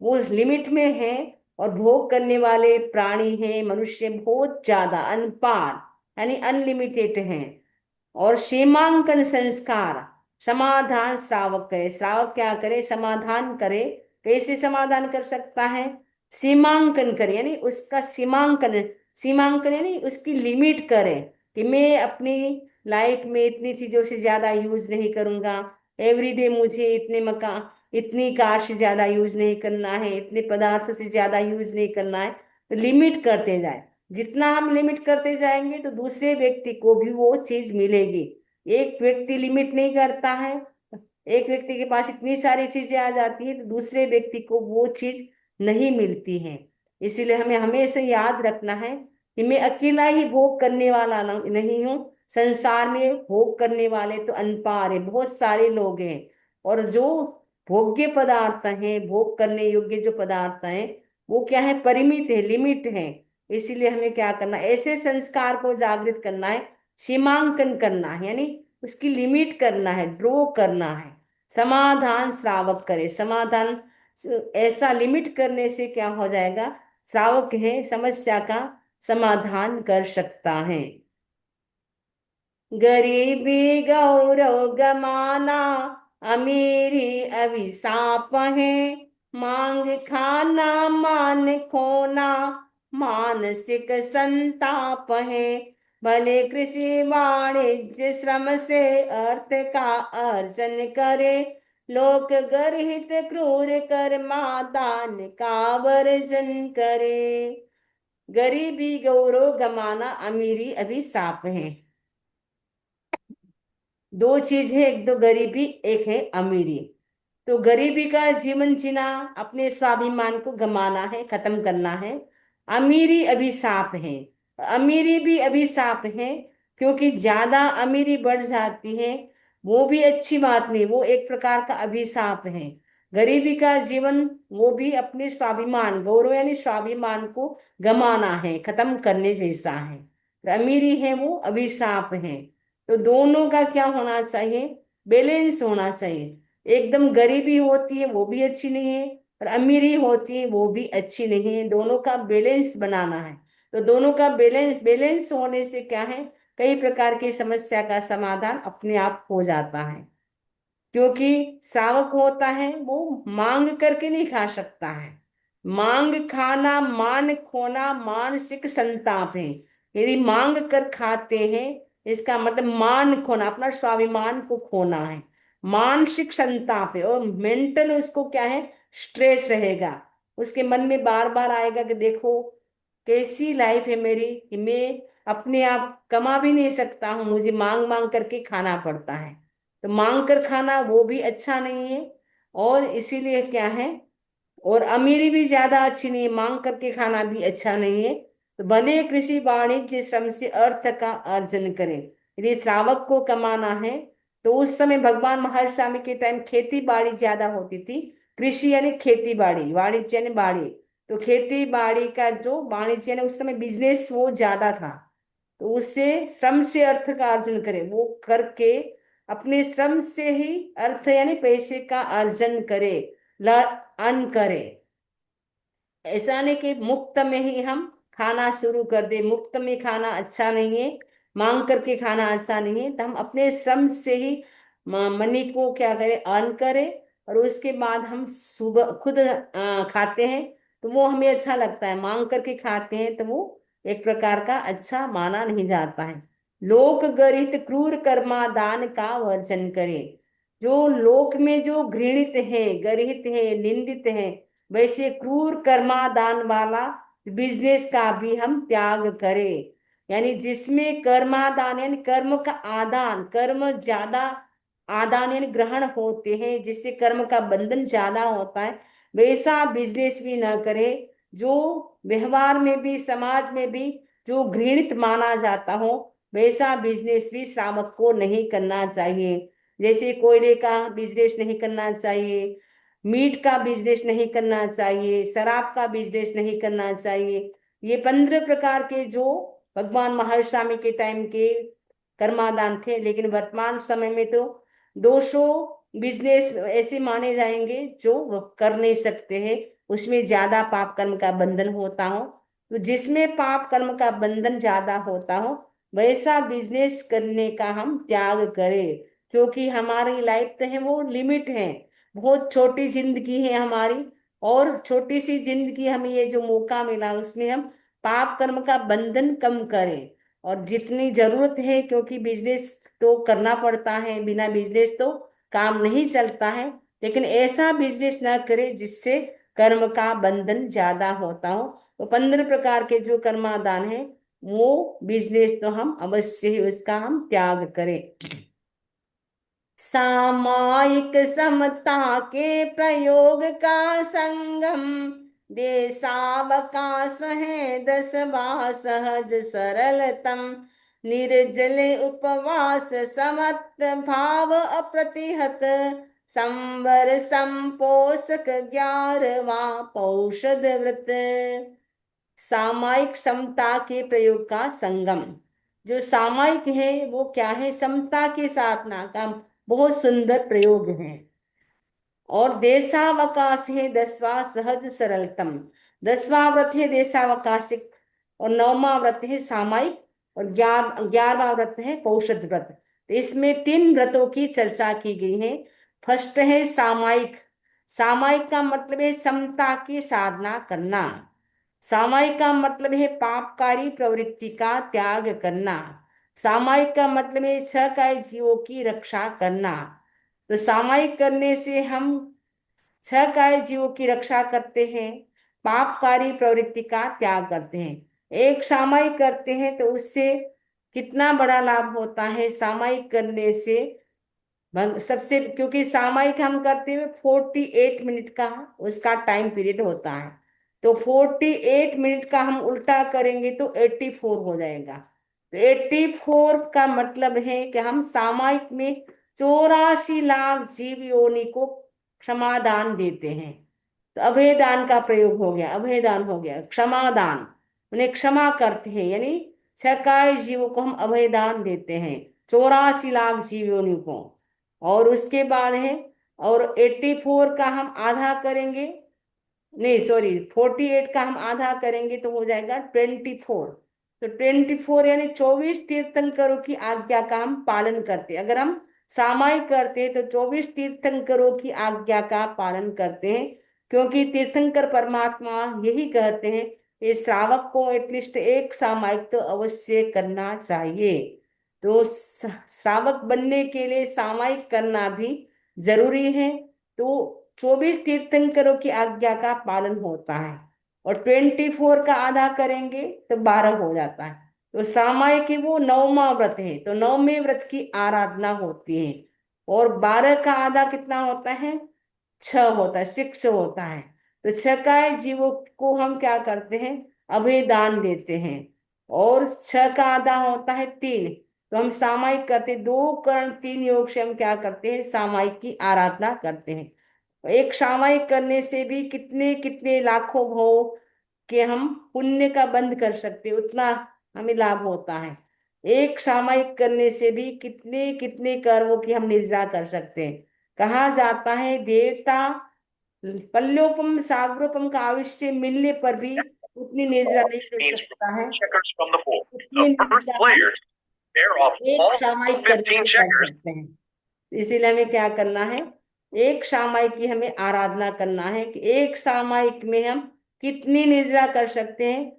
वो लिमिट में है। और भोग करने वाले प्राणी हैं, मनुष्य बहुत ज्यादा, अनपार, यानी अनलिमिटेड हैं। और सीमांकन संस्कार समाधान श्रावक करे, श्रावक क्या करे? समाधान करे। कैसे समाधान कर सकता है? सीमांकन करे, यानी उसका सीमांकन, सीमांकन यानी उसकी लिमिट करे, कि मैं अपनी लाइफ में इतनी चीजों से ज्यादा यूज नहीं करूंगा, एवरीडे मुझे इतने मकान, इतनी कार से ज्यादा यूज नहीं करना है, इतने पदार्थ से ज्यादा यूज नहीं करना है। तो लिमिट करते जाए, जितना हम लिमिट करते जाएंगे तो दूसरे व्यक्ति को भी वो चीज मिलेगी। एक व्यक्ति लिमिट नहीं करता है, एक व्यक्ति के पास इतनी सारी चीजें आ जाती है, तो दूसरे व्यक्ति को वो चीज नहीं मिलती है। इसीलिए हमें हमेशा याद रखना है कि मैं अकेला ही भोग करने वाला नहीं हूँ, संसार में भोग करने वाले तो अनपार है, बहुत सारे लोग हैं। और जो भोग्य पदार्थ हैं, भोग करने योग्य जो पदार्थ हैं, वो क्या है? परिमित है, लिमिट है। इसीलिए हमें क्या करना है? ऐसे संस्कार को जागृत करना है, सीमांकन करना है, यानी उसकी लिमिट करना है, ड्रॉ करना है। समाधान श्रावक करे, समाधान ऐसा लिमिट करने से क्या हो जाएगा? श्रावक है, समस्या का समाधान कर सकता है। गरीबी गौरव गमाना, अमीरी अभिशाप है, मांग खाना मान खोना, मानसिक संताप है। भले कृषि वाणिज्य श्रम से अर्थ का अर्जन करे, लोक गर्हित क्रूर कर्मा दान का वर्जन करे। गरीबी गौरव गमाना, अमीरी अभिशाप है। दो चीज है, एक तो गरीबी, एक है अमीरी। तो गरीबी का जीवन जीना, अपने स्वाभिमान को गमाना है, खत्म करना है। अमीरी अभिशाप है, अमीरी भी अभिशाप है, क्योंकि ज्यादा अमीरी बढ़ जाती है, वो भी अच्छी बात नहीं, वो एक प्रकार का अभिशाप है। गरीबी का जीवन, वो भी अपने स्वाभिमान, गौरव यानी स्वाभिमान को गमाना है, खत्म करने जैसा है। अमीरी है वो अभिशाप है। तो दोनों का क्या होना चाहिए? बैलेंस होना चाहिए। एकदम गरीबी होती है वो भी अच्छी नहीं है, और अमीरी होती है वो भी अच्छी नहीं है। दोनों का बैलेंस बनाना है। तो दोनों का बैलेंस बैलेंस होने से क्या है, कई प्रकार की समस्या का समाधान अपने आप हो जाता है। क्योंकि श्रावक होता है वो मांग करके नहीं खा सकता है। मांग खाना मान खोना मानसिक संताप है। यदि मांग कर खाते हैं, इसका मतलब मान खोना, अपना स्वाभिमान को खोना है। मानसिक संताप है और मेंटल उसको क्या है, स्ट्रेस रहेगा। उसके मन में बार बार आएगा कि देखो कैसी लाइफ है मेरी, कि मैं अपने आप कमा भी नहीं सकता हूँ, मुझे मांग मांग करके खाना पड़ता है। तो मांग कर खाना वो भी अच्छा नहीं है। और इसीलिए क्या है, और अमीरी भी ज्यादा अच्छी नहीं है, मांग करके खाना भी अच्छा नहीं है। तो भले कृषि वाणिज्य श्रम से अर्थ का अर्जन करें। यदि श्रावक को कमाना है तो उस समय भगवान महर्षि स्वामी के टाइम खेती बाड़ी ज्यादा होती थी। कृषि यानी खेती बाड़ी, वाणिज्य यानी बाड़ी। तो खेती बाड़ी का जो वाणिज्य यानी उस समय बिजनेस वो ज्यादा था। तो उससे श्रम से अर्थ का अर्जन करे, वो करके अपने श्रम से ही अर्थ यानी पैसे का अर्जन करे, अर्न करे। ऐसा नहीं कि मुफ्त में ही हम खाना शुरू कर दे। मुफ्त में खाना अच्छा नहीं है, मांग करके खाना अच्छा नहीं है। तो हम अपने श्रम से ही मनी को क्या करें, अर्न करें। और उसके बाद हम सुबह खुद खाते हैं तो वो हमें अच्छा लगता है। मांग करके खाते हैं तो वो एक प्रकार का अच्छा माना नहीं जाता है। लोक गरित क्रूर कर्मा दान का वर्जन करें। जो लोक में जो घृणित है, गरित है, निंदित है, वैसे क्रूर कर्मादान वाला बिजनेस का भी हम त्याग करें। यानी जिसमें कर्मादान यानी कर्म का आदान, कर्म ज्यादा आदान यानी ग्रहण होते हैं, जिससे कर्म का बंधन ज्यादा होता है, वैसा बिजनेस भी ना करे। जो व्यवहार में भी समाज में भी जो घृणित माना जाता हो, वैसा बिजनेस भी श्रावक को नहीं करना चाहिए। जैसे कोयले का बिजनेस नहीं करना चाहिए, मीट का बिजनेस नहीं करना चाहिए, शराब का बिजनेस नहीं करना चाहिए। ये 15 प्रकार के जो भगवान महर्षि स्वामी के टाइम के कर्मादान थे। लेकिन वर्तमान समय में तो 200 बिजनेस ऐसे माने जाएंगे जो वो कर नहीं सकते हैं। उसमें ज्यादा पाप कर्म का बंधन होता हो। तो जिसमें पाप कर्म का बंधन ज्यादा होता हो, वैसा बिजनेस करने का हम त्याग करें। क्योंकि हमारी लाइफ तो है वो लिमिट है, बहुत छोटी जिंदगी है हमारी। और छोटी सी जिंदगी हमें ये जो मौका मिला, उसमें हम पाप कर्म का बंधन कम करें। और जितनी जरूरत है, क्योंकि बिजनेस तो करना पड़ता है, बिना बिजनेस तो काम नहीं चलता है। लेकिन ऐसा बिजनेस ना करें जिससे कर्म का बंधन ज्यादा होता हो। तो 15 प्रकार के जो कर्मादान है, वो बिजनेस तो हम अवश्य ही उसका हम त्याग करें। सामायिक समता के प्रयोग का संगम, देशावकाश है 10वां सहज सरलतम। निर्जल उपवास समत्त भाव अप्रतिहत, संवर संपोषक 11वां पौषध व्रत। सामायिक समता के प्रयोग का संगम। जो सामायिक है वो क्या है, समता के साथ ना का बहुत सुंदर प्रयोग है। और देशावकाश है 10वां सहज सरलतम। 10वां व्रत है देशावकाशिक, और 9वां व्रत है सामायिक, और 11वां व्रत है कौशल व्रत। तो इसमें 3 व्रतों की चर्चा की गई है। फर्स्ट है सामायिक। सामायिक का मतलब है समता की साधना करना। सामायिक का मतलब है पापकारी प्रवृत्ति का त्याग करना। सामायिक का मतलब है छह जीवों की रक्षा करना। तो सामायिक करने से हम छह जीवों की रक्षा करते हैं, पापकारी प्रवृत्ति का त्याग करते हैं। एक सामायिक करते हैं तो उससे कितना बड़ा लाभ होता है। सामायिक करने से सबसे, क्योंकि सामायिक हम करते हुए 48 मिनट का उसका टाइम पीरियड होता है। तो 48 मिनट का हम उल्टा करेंगे तो 84 हो जाएगा। तो 84 का मतलब है कि हम सामायिक में 84 लाख जीव योनि को क्षमादान देते हैं। तो अभयदान का प्रयोग हो गया, अभयदान हो गया, क्षमादान उन्हें क्षमा करते हैं। यानी छकाय जीवों को हम अभयदान देते हैं, 84 लाख जीव योनि को। और उसके बाद है, और 84 का हम आधा करेंगे नहीं सॉरी, 48 का हम आधा करेंगे तो हो जाएगा 24। तो 24 यानी 24 तीर्थंकरों की आज्ञा का हम पालन करते हैं। अगर हम सामायिक करते हैं तो 24 तीर्थंकरों की आज्ञा का पालन करते हैं, क्योंकि तीर्थंकर परमात्मा यही कहते हैं कि श्रावक को एटलीस्ट एक सामायिक तो अवश्य करना चाहिए। तो श्रावक बनने के लिए सामायिक करना भी जरूरी है। तो 24 तीर्थंकरों की आज्ञा का पालन होता है, और 24 का आधा करेंगे तो 12 हो जाता है। तो सामायिक की वो नौवां व्रत है, तो नौवें व्रत की आराधना होती है। और 12 का आधा कितना होता है? 6 होता है, 6 होता है। तो 6 का जीवों को हम क्या करते हैं? अभय दान देते हैं। और 6 का आधा होता है 3। तो हम सामायिक करते, 2 करण 3 योग से हम क्या करते हैं? सामायिक की आराधना करते हैं। एक सामायिक करने से भी कितने कितने लाखों भाव के हम पुण्य का बंद कर सकते हैं, उतना हमें लाभ होता है। एक सामायिक करने से भी कितने कितने कर्मों की हम निर्जा कर सकते हैं। कहा जाता है देवता पल्योपम सागरोपम का आविष्य मिलने पर भी उतनी निर्जरा नहीं कर सकता है, उतनी निर्जरा हम एक सामायिक करने से कर सकते हैं। इसीलिए हमें क्या करना है? एक सामायिक की हमें आराधना करना है कि एक सामायिक में हम कितनी निर्जरा कर सकते हैं।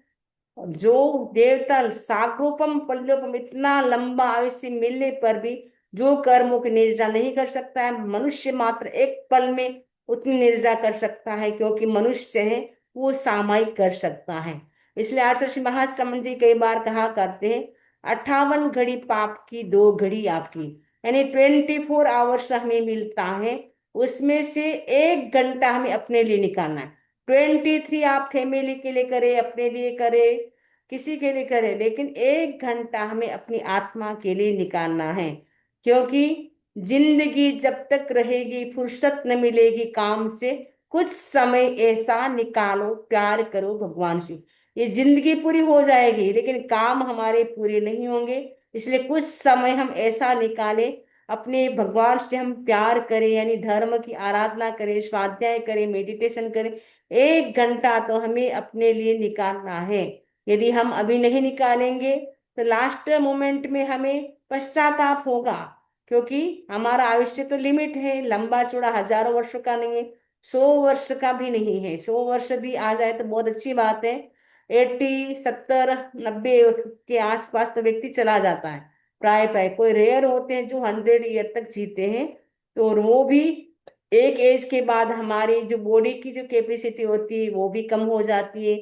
जो देवता साग्रोपम पल्योपम इतना लंबा आयुष्य मिलने पर भी जो कर्मों की निर्जरा नहीं कर सकता है, मनुष्य मात्र एक पल में उतनी निर्जरा कर सकता है, क्योंकि मनुष्य है वो सामायिक कर सकता है। इसलिए आचार्य महासमन जी कई बार कहा करते हैं, 58 घड़ी पाप की 2 घड़ी आपकी। यानी 24 आवर्स हमें मिलता है, उसमें से 1 घंटा हमें अपने लिए निकालना है। 23 आप फैमिली के लिए करे, अपने लिए करे, किसी के लिए करे, लेकिन 1 घंटा हमें अपनी आत्मा के लिए निकालना है। क्योंकि जिंदगी जब तक रहेगी फुर्सत न मिलेगी काम से, कुछ समय ऐसा निकालो प्यार करो भगवान से। ये जिंदगी पूरी हो जाएगी लेकिन काम हमारे पूरे नहीं होंगे। इसलिए कुछ समय हम ऐसा निकालें, अपने भगवान से हम प्यार करें, यानी धर्म की आराधना करें, स्वाध्याय करें, मेडिटेशन करें। 1 घंटा तो हमें अपने लिए निकालना है। यदि हम अभी नहीं निकालेंगे तो लास्ट मोमेंट में हमें पश्चाताप होगा, क्योंकि हमारा आयुष्य तो लिमिट है, लंबा चौड़ा हजारों वर्षों का नहीं है, 100 वर्ष का भी नहीं है। 100 वर्ष भी आ जाए तो बहुत अच्छी बात है। 80 70 90 के आसपास तो व्यक्ति चला जाता है प्राय प्राय। कोई रेयर होते हैं जो 100 ईयर तक जीते हैं। तो वो भी एक एज के बाद हमारी जो बॉडी की जो कैपेसिटी होती है वो भी कम हो जाती है।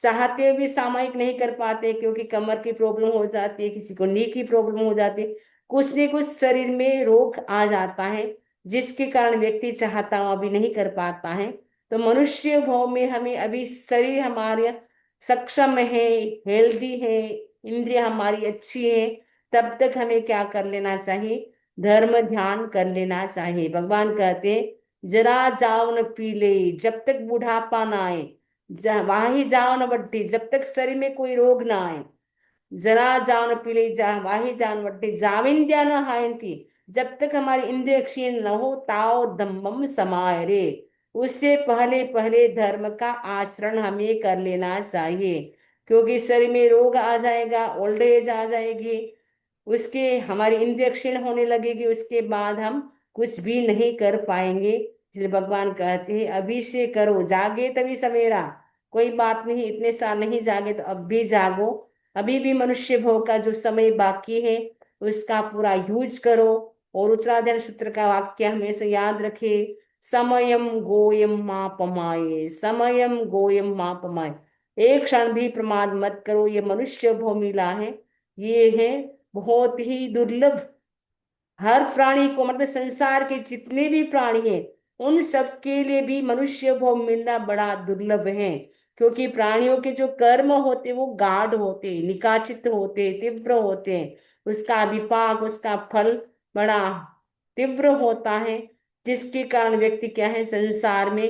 चाहते हुए भी सामायिक नहीं कर पाते, क्योंकि कमर की प्रॉब्लम हो जाती है, किसी को नी की प्रॉब्लम हो जाती है, कुछ न कुछ शरीर में रोग आ जाता है, जिसके कारण व्यक्ति चाहता हुआ भी नहीं कर पाता है। तो मनुष्य भाव में हमें अभी शरीर हमारे सक्षम है, हेल्दी है, इंद्रिय हमारी अच्छी है, तब तक हमें क्या कर लेना चाहिए? धर्म ध्यान कर लेना चाहिए। भगवान कहते हैं जरा जाओ न पी ले जब तक बुढ़ापा ना आए, वहां ही जाओ न बट्टी जब तक शरीर में कोई रोग ना आए, जरा जाओ न पी ले वाही जान बट्टी जाविंद्या न हायंती, जब तक हमारी इंद्रिय क्षीण न हो ताओ धम्मम समाय रे। उससे पहले पहले धर्म का आचरण हमें कर लेना चाहिए, क्योंकि शरीर में रोग आ जाएगा, ओल्ड एज आ जाएगी, उसके हमारी इंद्रिय क्षीण होने लगेगी, उसके बाद हम कुछ भी नहीं कर पाएंगे। इसलिए भगवान कहते हैं अभी से करो, जागे तभी सवेरा। कोई बात नहीं, इतने साल नहीं जागे तो अब भी जागो, अभी भी मनुष्य भोग का जो समय बाकी है उसका पूरा यूज करो। और उत्तराधर्म सूत्र का वाक्य हमेशा याद रखे, समयम गोयम मापमाये, समयम गोयम मापमाये। एक क्षण भी प्रमाद मत करो, ये मनुष्य भो मिला है, ये है बहुत ही दुर्लभ। हर प्राणी को, मतलब संसार के जितने भी प्राणी हैं उन सब के लिए भी मनुष्य को मिलना बड़ा दुर्लभ है। क्योंकि प्राणियों के जो कर्म होते वो गाढ़ होते, निकाचित होते, तीव्र होते हैं, उसका विपाक, उसका फल बड़ा तीव्र होता है, जिसके कारण व्यक्ति क्या है, संसार में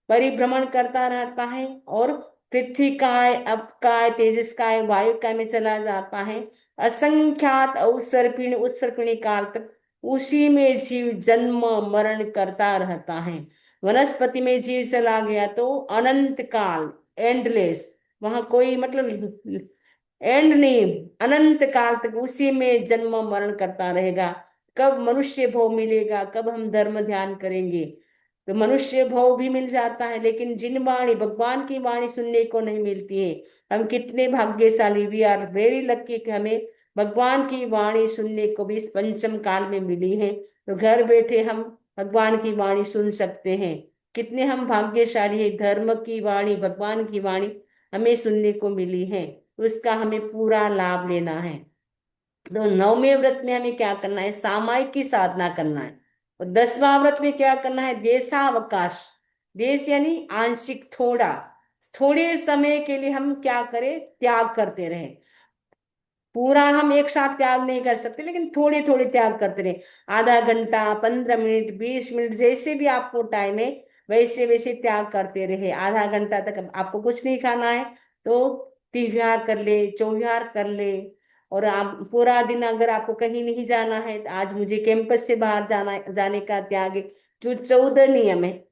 परिभ्रमण करता रहता है और पृथ्वी काय, अप काय, तेजस काय, वायु काय में चला जाता है। असंख्यात अवसर्पिणी उत्सर्पिणी काल तक उसी में जीव जन्म मरण करता रहता है। वनस्पति में जीव चला गया तो अनंत काल, एंडलेस, वहां कोई मतलब एंड नहीं, अनंत काल तक उसी में जन्म मरण करता रहेगा। कब मनुष्य भव मिलेगा, कब हम धर्म ध्यान करेंगे? तो मनुष्य भव भी मिल जाता है, लेकिन जिन वाणी, भगवान की वाणी सुनने को नहीं मिलती है। हम कितने भाग्यशाली, वी आर वेरी लकी कि हमें भगवान की वाणी सुनने को भी इस पंचम काल में मिली है। तो घर बैठे हम भगवान की वाणी सुन सकते हैं। कितने हम भाग्यशाली है, धर्म की वाणी, भगवान की वाणी हमें सुनने को मिली है। तो इसका हमें पूरा लाभ लेना है। तो नौवें व्रत में हमें क्या करना है? सामायिक की साधना करना है। और 10वां व्रत में क्या करना है? देशावकाश। देश यानी आंशिक, थोड़ा, थोड़े समय के लिए हम क्या करें? त्याग करते रहे। पूरा हम एक साथ त्याग नहीं कर सकते, लेकिन थोड़े थोड़े त्याग करते रहे। आधा घंटा, 15 मिनट, 20 मिनट, जैसे भी आपको टाइम है वैसे वैसे त्याग करते रहे। आधा घंटा तक आपको कुछ नहीं खाना है तो तिहार कर ले, चौहार कर ले। और आप पूरा दिन अगर आपको कहीं नहीं जाना है, तो आज मुझे कैंपस से बाहर जाने का त्याग है। जो 14 नियम है,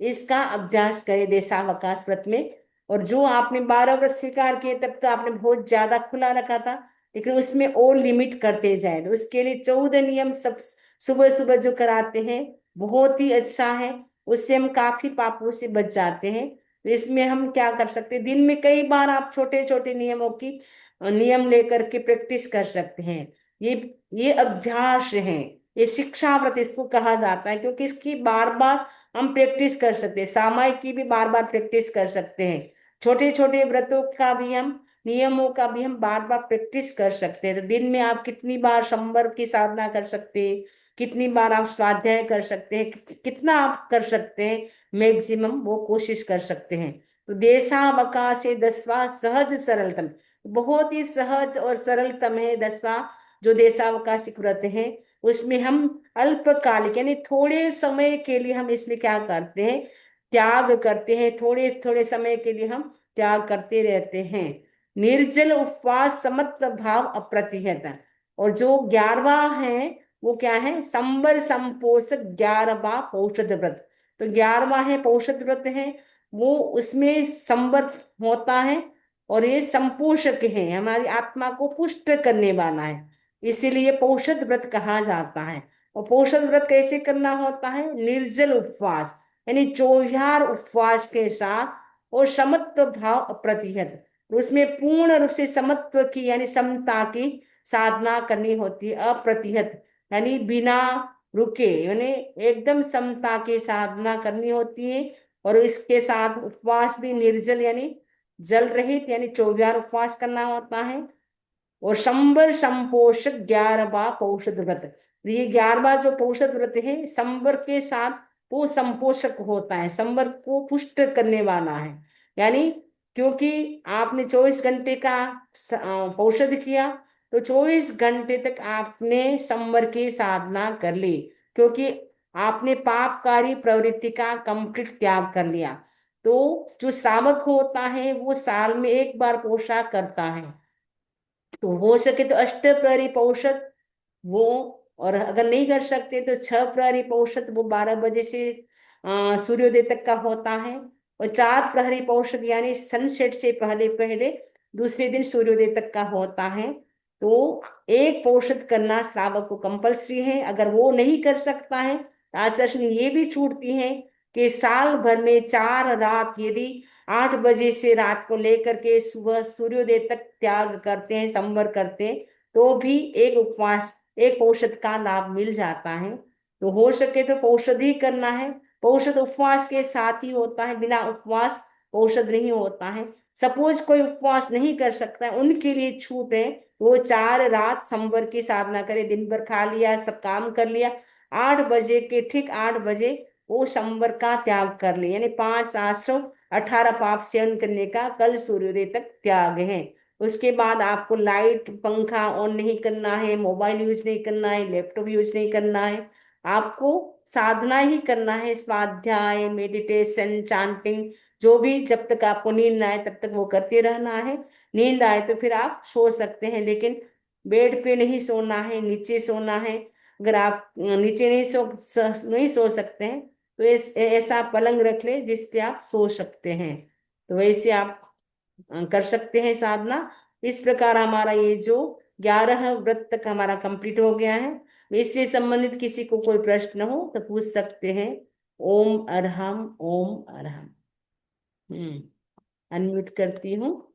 इसका अभ्यास करें देशावकाश व्रत में। और जो आपने 12 व्रत स्वीकार किए, तब तो आपने बहुत ज्यादा खुला रखा था, लेकिन उसमें और लिमिट करते जाए। तो उसके लिए 14 नियम सब सुबह सुबह जो कराते हैं, बहुत ही अच्छा है। उससे हम काफी पापों से बच जाते हैं। तो इसमें हम क्या कर सकते हैं? दिन में कई बार आप छोटे छोटे नियमों की नियम लेकर के प्रैक्टिस कर सकते हैं। ये ये अभ्यास है, ये शिक्षा व्रत इसको कहा जाता है, क्योंकि इसकी बार बार हम प्रैक्टिस कर सकते हैं। सामायिक की भी बार बार प्रैक्टिस कर सकते हैं। छोटे छोटे व्रतों का भी हम, नियमों का भी हम बार बार प्रैक्टिस कर सकते हैं। तो दिन में आप कितनी बार संवर की साधना कर सकते हैं, कितनी बार आप स्वाध्याय कर सकते हैं, कितना आप कर सकते हैं, मैक्सिमम वो कोशिश कर सकते हैं। तो देशावकाश 10वां सहज सरलतम, बहुत ही सहज और सरलतम है 10वां जो देशावकाशिक व्रत है। उसमें हम अल्पकालिक यानी थोड़े समय के लिए हम इसमें क्या करते हैं? त्याग करते हैं। थोड़े थोड़े समय के लिए हम त्याग करते रहते हैं। निर्जल उपवास, समत्व भाव, अप्रतिहत। और जो 11वां है वो क्या है? संबर संपोषक 11वां पौषध व्रत। तो 11वां है पौषध व्रत है, वो उसमें संबर होता है। और ये संपोषक है, हमारी आत्मा को पुष्ट करने वाला है, इसीलिए पौषध व्रत कहा जाता है। और पौषध व्रत कैसे करना होता है? निर्जल उपवास यानी 24 उपवास के साथ, और समत्व भाव, अप्रतिहत। तो उसमें पूर्ण रूप से समत्व की यानी समता की साधना करनी होती है। अप्रतिहत यानी बिना रुके, यानी एकदम समता की साधना करनी होती है। और इसके साथ उपवास भी निर्जल यानी जल रहित यानी 24 उपवास करना होता है। और संबर संपोषक 11वां पौषध व्रत। तो ये 11वां जो पौषध व्रत है, संबर के साथ वो संपोषक होता है, संबर को पुष्ट करने वाला है। यानी क्योंकि आपने 24 घंटे का पौषध किया, तो 24 घंटे तक आपने संबर की साधना कर ली, क्योंकि आपने पापकारी प्रवृत्ति का कंप्लीट त्याग कर लिया। तो जो श्रावक होता है वो साल में एक बार पोषाक करता है। तो हो सके तो अष्टप्रहरी पौषध वो, और अगर नहीं कर सकते तो 6 प्रहरी पौषध, वो 12 बजे से सूर्योदय तक का होता है। और 4 प्रहरी पौषध यानी सनसेट से पहले पहले दूसरे दिन सूर्योदय तक का होता है। तो एक पौषध करना श्रावक को कंपलसरी है। अगर वो नहीं कर सकता है तो आचार्य ये भी छूटती है कि साल भर में 4 रात यदि 8 बजे से रात को लेकर के सुबह सूर्योदय तक त्याग करते हैं, संवर करते हैं, तो भी एक उपवास, एक औषध का लाभ मिल जाता है। तो हो सके तो औषध ही करना है। औषध उपवास के साथ ही होता है, बिना उपवास औषध नहीं होता है। सपोज कोई उपवास नहीं कर सकता है, उनके लिए छूट है, वो 4 रात संवर की साधना करे, दिन भर खा लिया, सब काम कर लिया, 8 बजे के ठीक 8 बजे वो संवर का त्याग कर ले, यानी 5 आश्रम, 18 पाप सेवन करने का कल सूर्योदय तक त्याग है। उसके बाद आपको लाइट पंखा ऑन नहीं करना है, मोबाइल यूज नहीं करना है, लैपटॉप यूज नहीं करना है। आपको साधना ही करना है, स्वाध्याय, मेडिटेशन, चांटिंग, जो भी, जब तक आपको नींद ना आए तब तक वो करते रहना है। नींद आए तो फिर आप सो सकते हैं, लेकिन बेड पे नहीं सोना है, नीचे सोना है। अगर आप नीचे नहीं सो सकते हैं तो ऐसा पलंग रख ले जिस पे आप सो सकते हैं। तो वैसे आप कर सकते हैं साधना। इस प्रकार हमारा ये जो 11 व्रत तक हमारा कंप्लीट हो गया है। इससे संबंधित किसी को कोई प्रश्न हो तो पूछ सकते हैं। ओम अरहम, ओम अरहम। अनम्यूट करती हूँ।